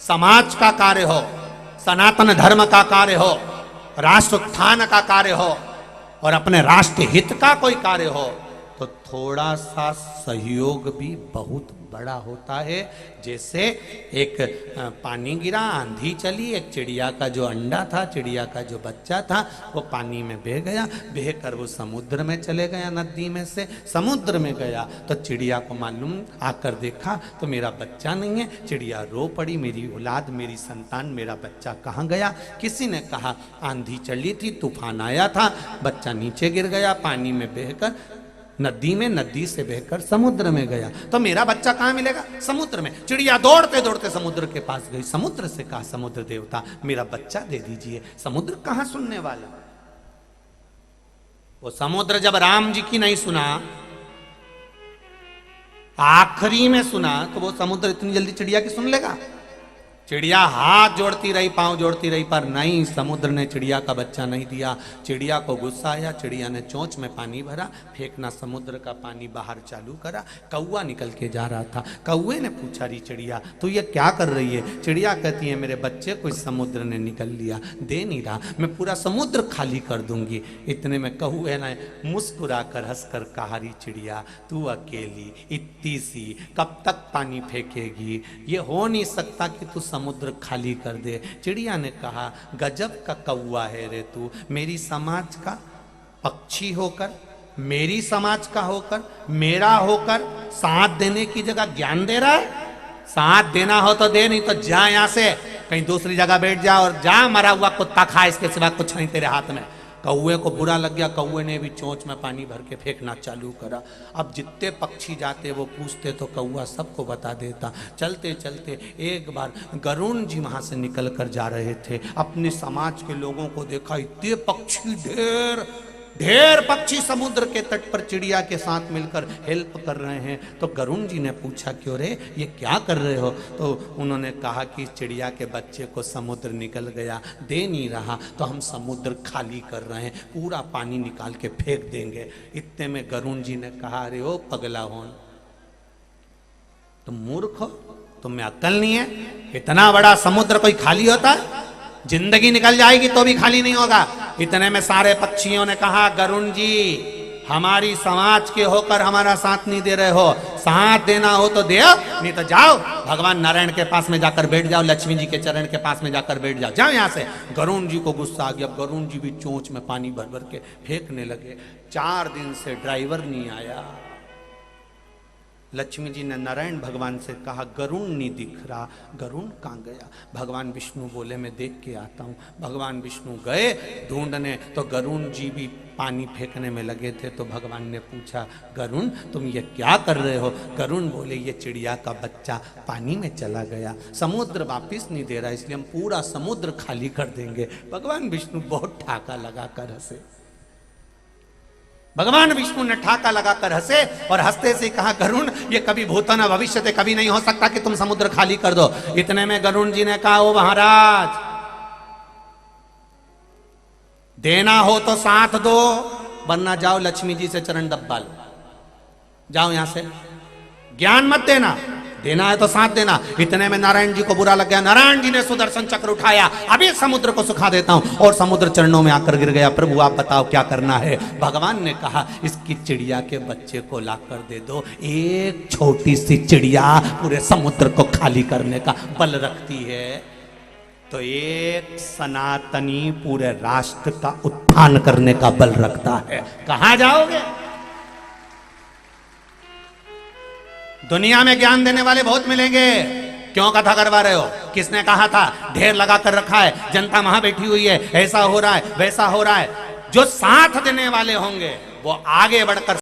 समाज का कार्य हो, सनातन धर्म का कार्य हो, राष्ट्र उत्थान का कार्य हो और अपने राष्ट्र हित का कोई कार्य हो तो थोड़ा सा सहयोग भी बहुत बड़ा होता है। जैसे एक पानी गिरा, आंधी चली, एक चिड़िया का जो अंडा था, चिड़िया का जो बच्चा था वो पानी में बह गया, बह कर वो समुद्र में चले गया, नदी में से समुद्र में गया तो चिड़िया को मालूम, आकर देखा तो मेरा बच्चा नहीं है। चिड़िया रो पड़ी, मेरी औलाद, मेरी संतान, मेरा बच्चा कहाँ गया। किसी ने कहा आंधी चली थी, तूफान आया था, बच्चा नीचे गिर गया, पानी में बहकर नदी में, नदी से बहकर समुद्र में गया, तो मेरा बच्चा कहां मिलेगा? समुद्र में। चिड़िया दौड़ते दौड़ते समुद्र के पास गई, समुद्र से कहा समुद्र देवता मेरा बच्चा दे दीजिए। समुद्र कहां सुनने वाला? वो समुद्र जब राम जी की नहीं सुना, आखिरी में सुना, तो वो समुद्र इतनी जल्दी चिड़िया की सुन लेगा? चिड़िया हाथ जोड़ती रही, पांव जोड़ती रही, पर नहीं, समुद्र ने चिड़िया का बच्चा नहीं दिया। चिड़िया को गुस्सा आया, चिड़िया ने चोंच में पानी भरा, फेंकना समुद्र का पानी बाहर चालू करा। कौवा निकल के जा रहा था, कौवे ने पूछा री चिड़िया तू ये क्या कर रही है? चिड़िया कहती है मेरे बच्चे को इस समुद्र ने निकल लिया, दे नहीं रहा, मैं पूरा समुद्र खाली कर दूंगी। इतने में कौवे ने मुस्कुरा कर हंसकर कहा री चिड़िया तू अकेली इतनी सी कब तक पानी फेंकेगी? ये हो नहीं सकता कि तू समुद्र खाली कर दे। चिड़िया ने कहा गजब का कौवा है रे तू, मेरी समाज का पक्षी होकर, मेरी समाज का होकर, मेरा होकर साथ देने की जगह ज्ञान दे रहा है। साथ देना हो तो दे, नहीं तो जा यहां से, कहीं दूसरी जगह बैठ जा और जा मरा हुआ कुत्ता खा, इसके सिवा कुछ नहीं तेरे हाथ में। कौवे को बुरा लग गया, कौवे ने भी चोंच में पानी भर के फेंकना चालू करा। अब जितने पक्षी जाते वो पूछते तो कौवा सबको बता देता। चलते चलते एक बार गरुण जी वहां से निकल कर जा रहे थे, अपने समाज के लोगों को देखा, इतने पक्षी, ढेर ढेर पक्षी समुद्र के तट पर चिड़िया के साथ मिलकर हेल्प कर रहे हैं। तो गरुण जी ने पूछा क्यों रे, ये क्या कर रहे हो? तो उन्होंने कहा कि चिड़िया के बच्चे को समुद्र निकल गया, दे नहीं रहा, तो हम समुद्र खाली कर रहे हैं, पूरा पानी निकाल के फेंक देंगे। इतने में गरुण जी ने कहा अरे ओ पगला होन, तुम मूर्ख हो, तुम में अक्ल नहीं है? इतना बड़ा समुद्र कोई खाली होता है? जिंदगी निकल जाएगी तो भी खाली नहीं होगा। इतने में सारे पक्षियों ने कहा गरुण जी हमारी समाज के होकर हमारा साथ नहीं दे रहे हो, साथ देना हो तो दे, नहीं तो जाओ भगवान नारायण के पास में जाकर बैठ जाओ, लक्ष्मी जी के चरण के पास में जाकर बैठ जाओ, जाओ यहाँ से। गरुण जी को गुस्सा आ गया, गरुण जी भी चोंच में पानी भर भर के फेंकने लगे। 4 दिन से ड्राइवर नहीं आया। लक्ष्मी जी ने नारायण भगवान से कहा गरुण नहीं दिख रहा, गरुण कहाँ गया? भगवान विष्णु बोले मैं देख के आता हूँ। भगवान विष्णु गए ढूंढने, तो गरुण जी भी पानी फेंकने में लगे थे। तो भगवान ने पूछा गरुण तुम ये क्या कर रहे हो? गरुण बोले ये चिड़िया का बच्चा पानी में चला गया, समुद्र वापिस नहीं दे रहा, इसलिए हम पूरा समुद्र खाली कर देंगे। भगवान विष्णु बहुत ठाका लगा कर हंसे। भगवान विष्णु ने ठाका लगाकर हंसे और हंसते से कहा गरुण ये कभी भूतन भविष्य से कभी नहीं हो सकता कि तुम समुद्र खाली कर दो। इतने में गरुण जी ने कहा ओ महाराज देना हो तो साथ दो, वरना जाओ लक्ष्मी जी से चरण दबा लो, जाओ यहां से, ज्ञान मत देना, देना है तो साथ देना। इतने में नारायण जी को बुरा लग गया, नारायण जी ने सुदर्शन चक्र उठाया, अभी समुद्र को सुखा देता हूं, और समुद्र चरणों में आकर गिर गया। प्रभु आप बताओ क्या करना है? भगवान ने कहा इसकी चिड़िया के बच्चे को लाकर दे दो। एक छोटी सी चिड़िया पूरे समुद्र को खाली करने का बल रखती है, तो एक सनातनी पूरे राष्ट्र का उत्थान करने का बल रखता है। कहां जाओगे? दुनिया में ज्ञान देने वाले बहुत मिलेंगे, क्यों कथा करवा रहे हो? किसने कहा था? ढेर लगा कर रखा है, जनता वहां बैठी हुई है, ऐसा हो रहा है वैसा हो रहा है। जो साथ देने वाले होंगे वो आगे बढ़कर